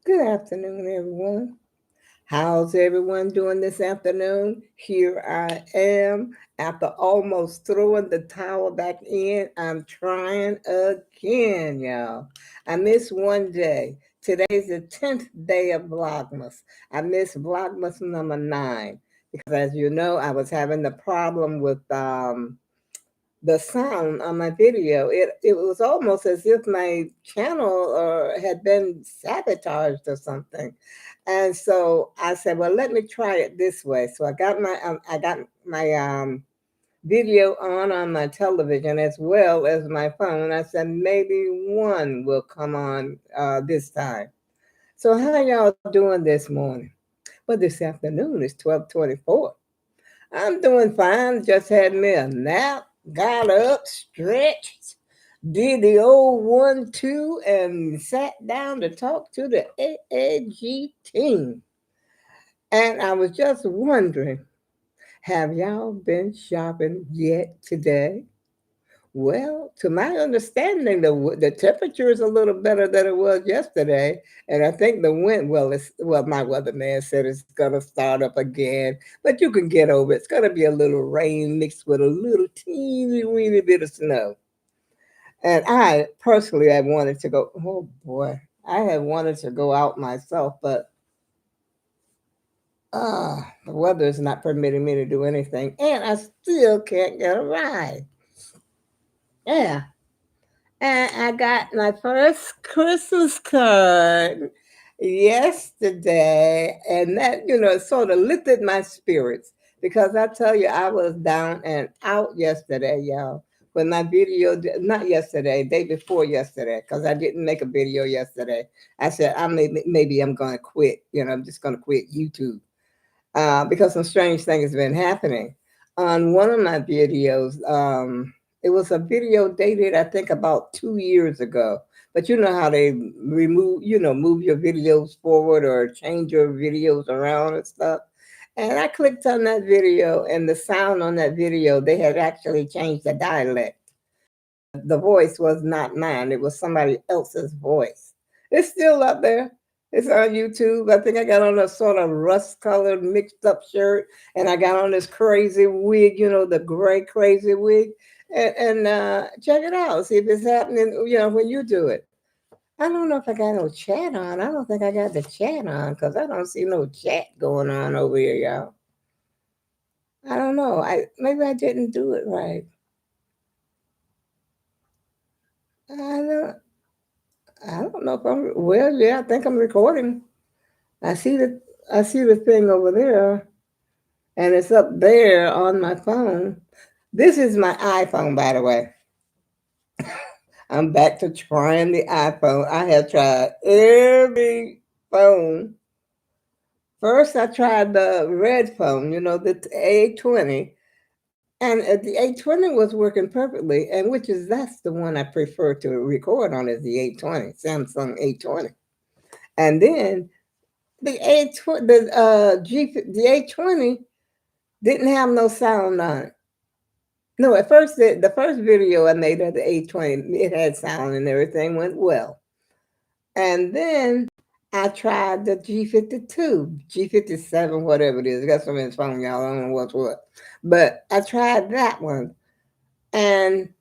Good afternoon, everyone. How's everyone doing this afternoon? Here I am after almost throwing the towel back in. I'm trying again, y'all. I missed one day. Today's the 10th day of Vlogmas. I missed Vlogmas number 9 because, as you know, I was having the problem with the sound on my video. It was almost as if my channel had been sabotaged or something. And so I said, well, let me try it this way. So I got my video on my television as well as my phone. I said maybe one will come on this time. So how y'all doing this morning? Well, this afternoon is 12:24. I'm doing fine. Just had me a nap, got up, stretched, did the old 1, 2, and sat down to talk to the AAG team. And I was just wondering, have y'all been shopping yet today? Well, to my understanding, the temperature is a little better than it was yesterday, and I think the wind. Well, my weatherman said it's gonna start up again, but you can get over it. It's gonna be a little rain mixed with a little teeny weeny bit of snow. And I personally, I wanted to go. Oh boy, I had wanted to go out myself, but the weather is not permitting me to do anything, and I still can't get a ride. Yeah. And I got my first Christmas card yesterday, and that, sort of lifted my spirits because I tell you, I was down and out yesterday, y'all. When my video, not yesterday, day before yesterday, because I didn't make a video yesterday. I said, maybe I'm going to quit. I'm just going to quit YouTube because some strange things have been happening. On one of my videos, it was a video dated, I think, about 2 years ago. But you know how they move your videos forward or change your videos around and stuff. And I clicked on that video, and the sound on that video, they had actually changed the dialect. The voice was not mine, it was somebody else's voice. It's still up there. It's on YouTube. I think I got on a sort of rust colored mixed up shirt, and I got on this crazy wig, the gray crazy wig. And check it out. See if it's happening, when you do it. I don't know if I got no chat on. I don't think I got the chat on because I don't see no chat going on over here, y'all. I don't know. Maybe I didn't do it right. I don't I don't know if I'm well, yeah, I think I'm recording. I see the I see the thing over there, and it's up there on my phone. This is my iPhone, by the way. I'm back to trying the iPhone. I have tried every phone. First, I tried the red phone, the A20, and the A20 was working perfectly, and that's the one I prefer to record on is the A20, Samsung A20. And then the A20 didn't have no sound on it. No, at first the first video I made of the A20, it had sound and everything went well. And then I tried the G52, G57, whatever it is. I got so many phones, y'all. I don't know what's what. But I tried that one. And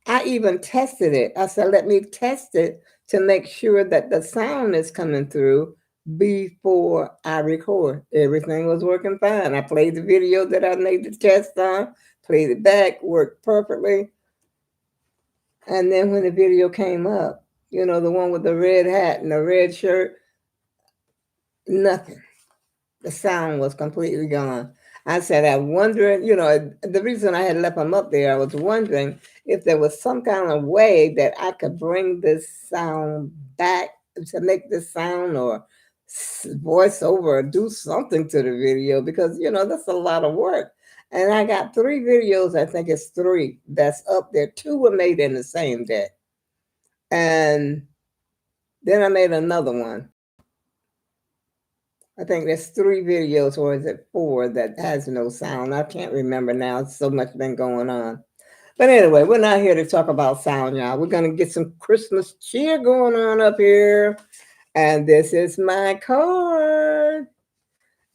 I even tested it. I said, let me test it to make sure that the sound is coming through before I record. Everything was working fine. I played the video that I made the test on, played it back, worked perfectly. And then when the video came up, the one with the red hat and the red shirt, nothing. The sound was completely gone. I said, I'm wondering, the reason I had left them up there, I was wondering if there was some kind of way that I could bring this sound back to make this sound or voice over or do something to the video because, that's a lot of work. And I got 3 videos, I think it's 3 that's up there. 2 were made in the same day. And then I made another one. I think there's 3 videos, or is it 4, that has no sound? I can't remember now. So much been going on. But anyway, we're not here to talk about sound, y'all. We're going to get some Christmas cheer going on up here. And this is my card.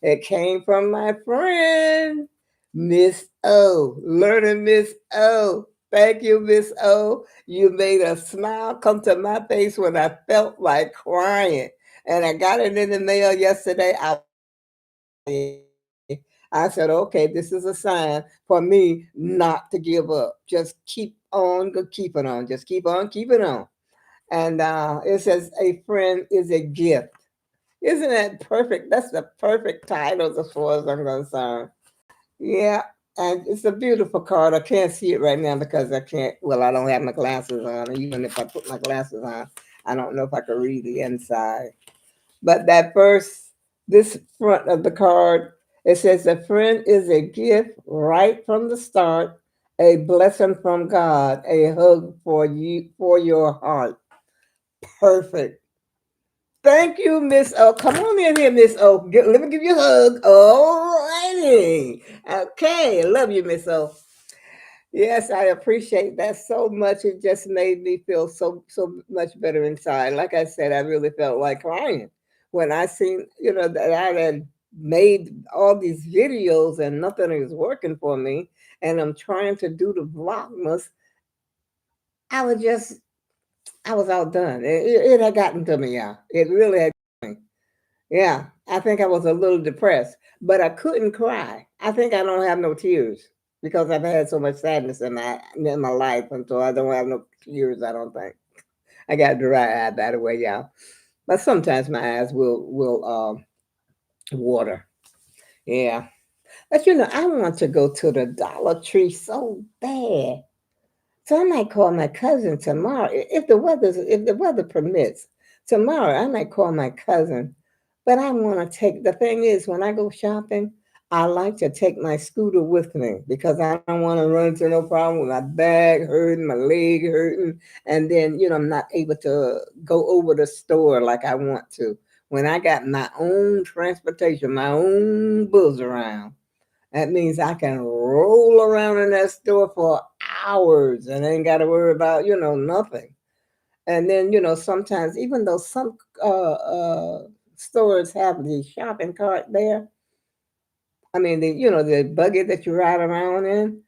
It came from my friend, Miss O. Learning Miss O. Thank you, Miss O. You made a smile come to my face when I felt like crying. And I got it in the mail yesterday. I was crying. I said, okay, this is a sign for me not to give up. Just keep on keeping on. Just keep on keeping on. And it says, a friend is a gift. Isn't that perfect? That's the perfect title as far as I'm concerned. Yeah, and it's a beautiful card. I can't see it right now because I can't. Well, I don't have my glasses on. And even if I put my glasses on, I don't know if I can read the inside. But that first, this front of the card, it says, "A friend is a gift right from the start, a blessing from God, a hug for you for your heart." Perfect. Thank you, Miss O. Come on in here, Miss O. Let me give you a hug. All righty. Okay. Love you, Miss O. Yes, I appreciate that so much. It just made me feel so much better inside. Like I said, I really felt like crying when I seen, that I had made all these videos and nothing is working for me. And I'm trying to do the Vlogmas. I was just, I was outdone. It had gotten to me, yeah. It really had. Yeah, I think I was a little depressed, but I couldn't cry. I think I don't have no tears because I've had so much sadness in my life, and so I don't have no tears. I don't think I got dry eye, by the way, y'all. But sometimes my eyes will water. Yeah, but I want to go to the Dollar Tree so bad. So I might call my cousin tomorrow if the weather permits. Tomorrow I might call my cousin. But I want to take the thing is when I go shopping, I like to take my scooter with me because I don't want to run into no problem with my back hurting, my leg hurting, and then I'm not able to go over the store like I want to. When I got my own transportation, my own buzz around. That means I can roll around in that store for hours and ain't got to worry about, nothing. And then, sometimes, even though some stores have the shopping cart there, I mean, the buggy that you ride around in,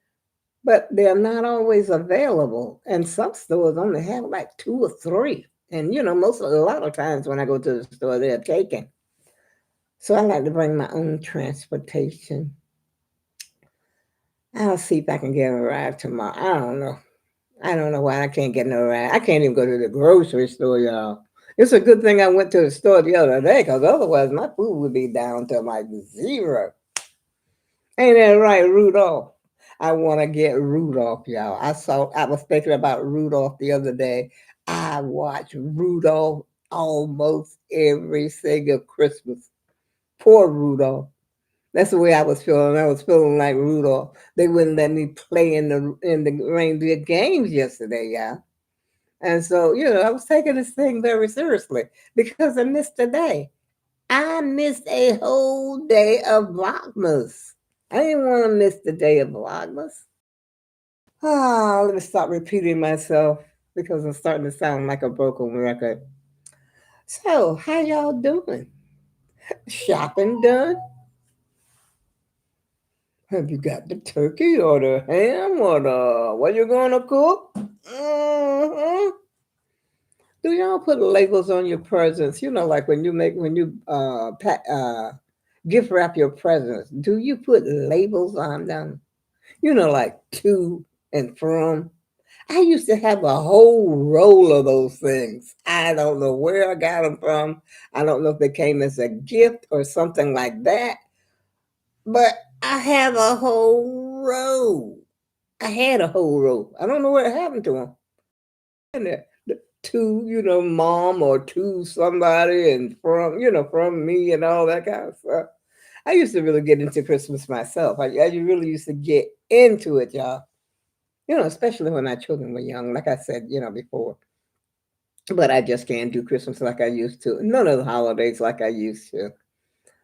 but they're not always available. And some stores only have like two or three. And, a lot of times when I go to the store, they're taken. So I like to bring my own transportation. I'll see if I can get a ride tomorrow. I don't know. I don't know why I can't get no ride. I can't even go to the grocery store, y'all. It's a good thing I went to the store the other day because otherwise my food would be down to like zero. Ain't that right, Rudolph? I want to get Rudolph, y'all. I was thinking about Rudolph the other day. I watch Rudolph almost every single Christmas. Poor Rudolph. That's the way I was feeling. I was feeling like Rudolph. They wouldn't let me play in the reindeer games yesterday, y'all. And so, I was taking this thing very seriously because I missed a day. I missed a whole day of Vlogmas. I didn't want to miss the day of Vlogmas. Ah, let me stop repeating myself because I'm starting to sound like a broken record. So, how y'all doing? Shopping done? Have you got the turkey or the ham or the what you gonna cook? Do y'all put labels on your presents? Like when you gift wrap your presents. Do you put labels on them? Like to and from. I used to have a whole roll of those things. I don't know where I got them from. I don't know if they came as a gift or something like that. But I have a whole row. I had a whole row. I don't know what happened to them. And to, mom or to somebody and from me and all that kind of stuff. I used to really get into Christmas myself. I really used to get into it, y'all. Especially when our children were young, like I said, before. But I just can't do Christmas like I used to. None of the holidays like I used to.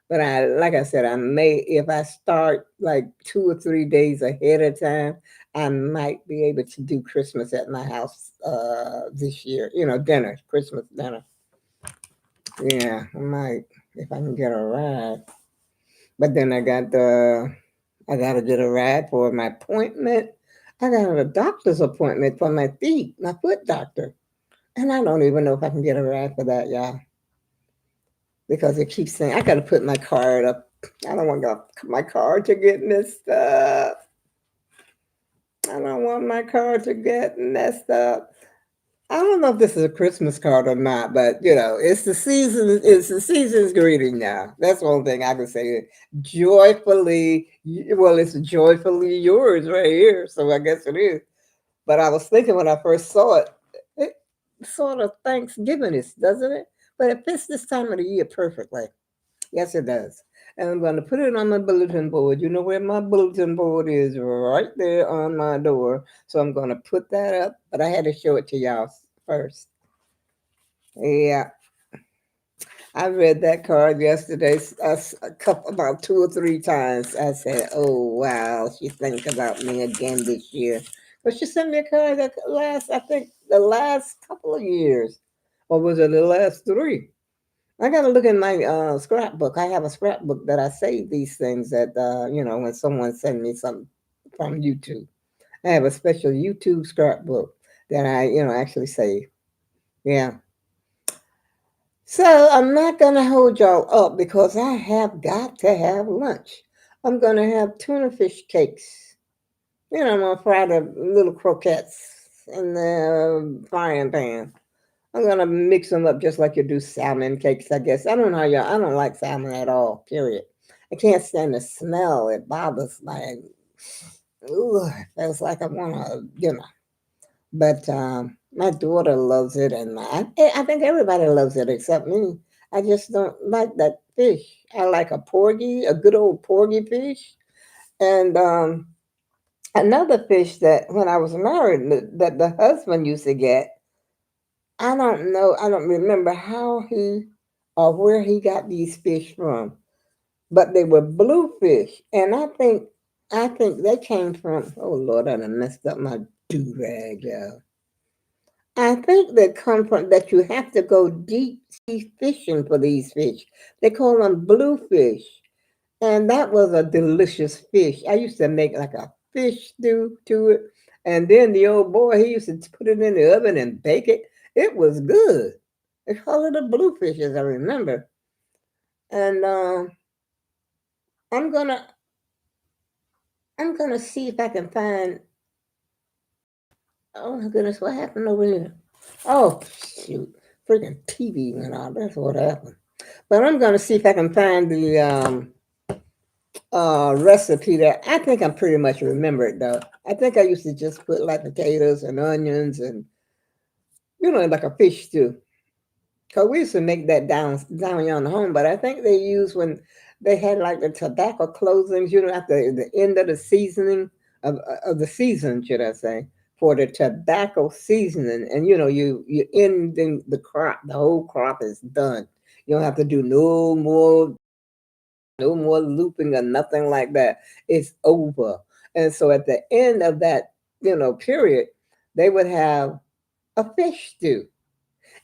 But like I said, I may, if I start like 2 or 3 days ahead of time, I might be able to do Christmas at my house this year. Dinner, Christmas dinner. Yeah, I might if I can get a ride. But then I gotta get a ride for my appointment. I got a doctor's appointment for my feet, my foot doctor. And I don't even know if I can get a ride for that, y'all. Because it keeps saying I gotta put my card up. I don't want my card to get messed up. I don't want my card to get messed up. I don't know if this is a Christmas card or not, but it's the season. It's the season's greeting now. That's one thing I can say. Joyfully, well, it's joyfully yours right here. So I guess it is. But I was thinking when I first saw it, it sort of Thanksgiving is, doesn't it? But it fits this time of the year perfectly. Yes, it does. And I'm going to put it on my bulletin board. You know where my bulletin board is? Right there on my door. So I'm going to put that up. But I had to show it to y'all first. Yeah, I read that card yesterday about 2 or 3 times. I said, "Oh wow, she thinks about me again this year." But she sent me a card that I think, the last couple of years, or was it the last 3? I got to look in my scrapbook. I have a scrapbook that I save these things that when someone sends me something from YouTube. I have a special YouTube scrapbook that I actually save. Yeah. So I'm not going to hold y'all up because I have got to have lunch. I'm going to have tuna fish cakes. I'm going to fry the little croquettes in the frying pan. I'm going to mix them up just like you do salmon cakes, I guess. I don't know how y'all, I don't like salmon at all, period. I can't stand the smell. It bothers my, ooh, it feels like I want to. But my daughter loves it, and I think everybody loves it except me. I just don't like that fish. I like a good old porgy fish, and another fish that when I was married that the husband used to get. I don't know. I don't remember how he or where he got these fish from, but they were bluefish, and I think they came from. Oh Lord, I done messed up my do rag, y'all. I think they come from that you have to go deep sea fishing for these fish. They call them bluefish. And that was a delicious fish. I used to make like a fish stew to it. And then the old boy, he used to put it in the oven and bake it. It was good. They call it a bluefish, as I remember. And I'm gonna I'm gonna see if I can find. Oh my goodness, what happened over here? Oh shoot, freaking TV went out. That's what happened. But I'm gonna see if I can find the recipe that I think I'm pretty much remember it though. I think I used to just put like potatoes and onions and like a fish stew. Cause we used to make that down here on the home, but I think they used when they had like the tobacco closings, at the end of the seasoning of the season, should I say, for the tobacco seasoning, and you ending the crop, the whole crop is done. You don't have to do no more looping or nothing like that. It's over. And so at the end of that, period, they would have a fish stew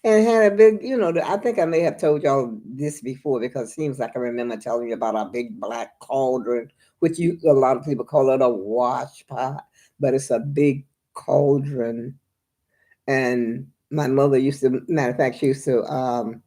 and had a big, I think I may have told y'all this before because it seems like I remember telling you about our big black cauldron, which a lot of people call it a wash pot, but it's a big cauldron. And my mother used to, matter of fact, she used to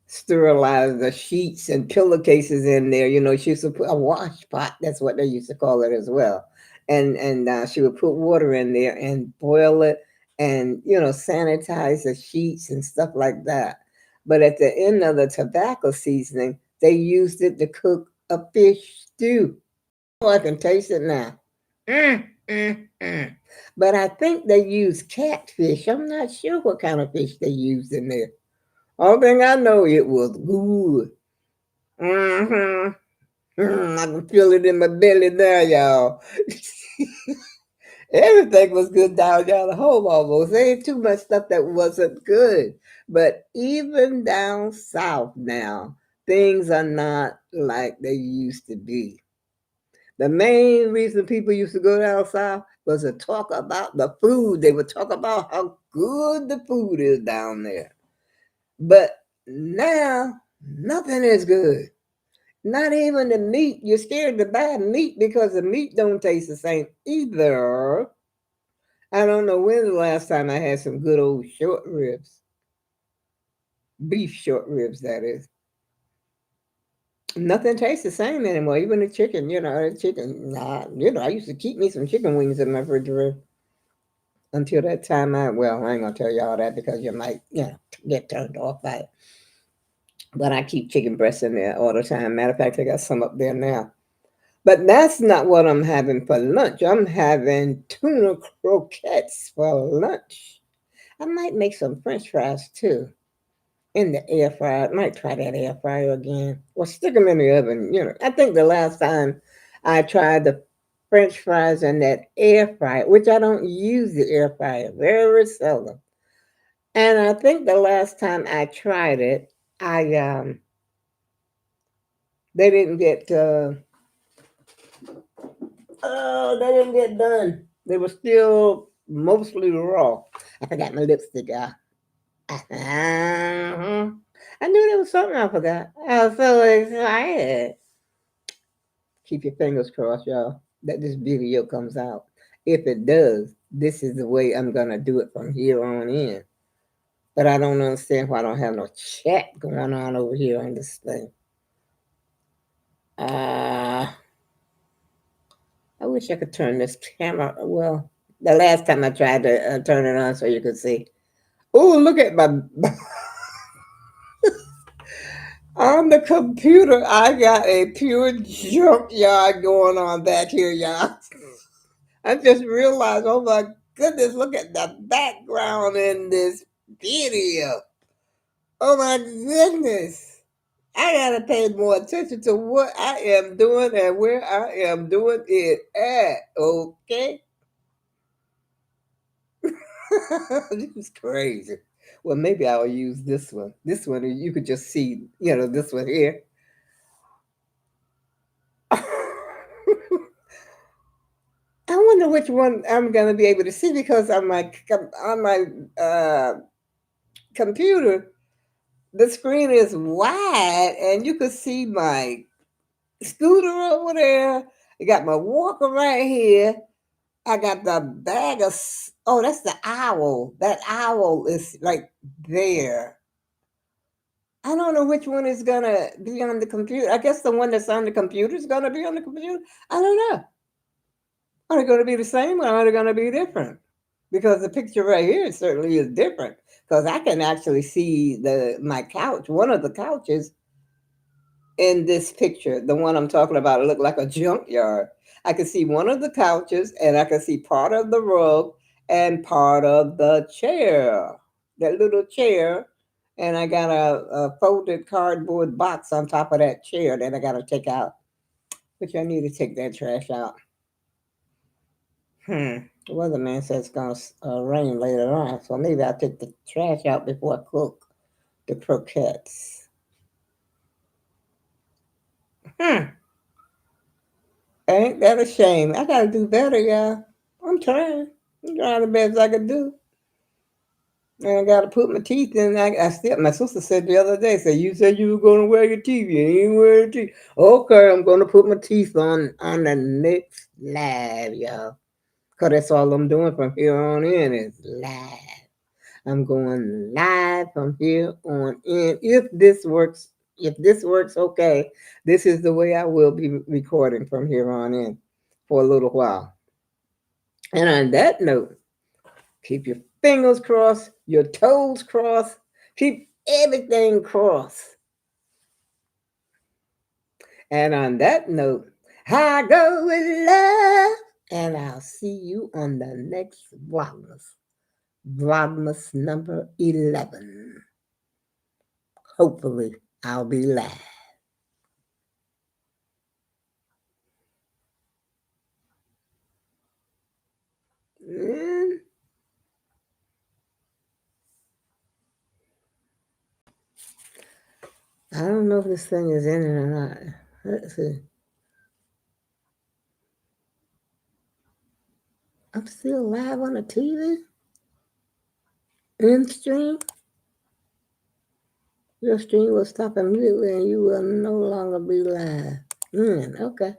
sterilize the sheets and pillowcases in there. She used to put a wash pot. That's what they used to call it as well. And she would put water in there and boil it and sanitize the sheets and stuff like that. But at the end of the tobacco seasoning, they used it to cook a fish stew. Oh, I can taste it now. Mm. But I think they used catfish. I'm not sure what kind of fish they used in there. All thing I know, it was good. Mm-hmm. I can feel it in my belly now, y'all. Everything was good down the home almost. There ain't too much stuff that wasn't good. But even down south now, things are not like they used to be. The main reason people used to go down south was to talk about the food. They would talk about how good the food is down there. But Now, nothing is good. Not even the meat. You're scared to buy meat because the meat don't taste the same either. I don't know when the last time I had some good old short ribs. Beef short ribs, that is. Nothing tastes the same anymore. Even the chicken, the chicken. Nah, I used to keep me some chicken wings in my refrigerator until that time. I ain't gonna tell you all that because you might, get turned off by it. But I keep chicken breasts in there all the time. Matter of fact, I got some up there now. But that's not what I'm having for lunch. I'm having tuna croquettes for lunch. I might make some French fries too in the air fryer. I might try that air fryer again. Or stick them in the oven. I think the last time I tried the French fries in that air fryer, which I don't use the air fryer very seldom. And I think the last time I tried it, I they didn't get they didn't get done. They were still mostly raw. I forgot my lipstick out. I knew there was something I forgot. I was so excited. Keep your fingers crossed, y'all, that this video comes out. If it does, this is the way I'm gonna do it from here on in. But I don't understand why I don't have no chat going on over here on this thing. Uh, I wish I could turn this camera. Well, the last time I tried to turn it on so you could see. Oh, look at my on the computer. I got a pure junkyard going on back here, y'all. I just realized, oh my goodness, look at the background in this video. Oh my goodness. I gotta pay more attention to what I am doing and where I am doing it at. Okay. This is crazy. Well, maybe I'll use this one. This one, you could just see, this one here. I wonder which one I'm gonna be able to see because on my computer, the screen is wide, and you could see my scooter over there. I got my walker right here. I got the bag of. Oh, that's the owl. That owl is like there. I don't know which one is gonna be on the computer. I guess the one that's on the computer is gonna be on the computer. I don't know. Are they gonna be the same or are they gonna be different? Because the picture right here certainly is different. Because I can actually see my couch, one of the couches in this picture, the one I'm talking about, it looked like a junkyard. I could see one of the couches and I could see part of the rug and part of the chair, that little chair. And I got a folded cardboard box on top of that chair that I got to take out, which I need to take that trash out. The weatherman says it's going to rain later on, so maybe I'll take the trash out before I cook the croquettes. Ain't that a shame? I gotta do better, y'all. I'm trying. I'm trying the best I can do. And I gotta put my teeth in. I still. My sister said the other day, "Say you said you were gonna wear your teeth. You ain't wearing your teeth." Okay, I'm gonna put my teeth on the next live, y'all. Cause that's all I'm doing from here on in is live. I'm going live from here on in. If this works, okay. This is the way I will be recording from here on in for a little while. And on that note, keep your fingers crossed, your toes crossed, keep everything crossed. And on that note, I go with love. And I'll see you on the next Vlogmas. Vlogmas number 11. Hopefully, I'll be live. Mm. I don't know if this thing is in it or not. Let's see. I'm still live on the TV? In stream? Your stream will stop immediately and you will no longer be live. Okay.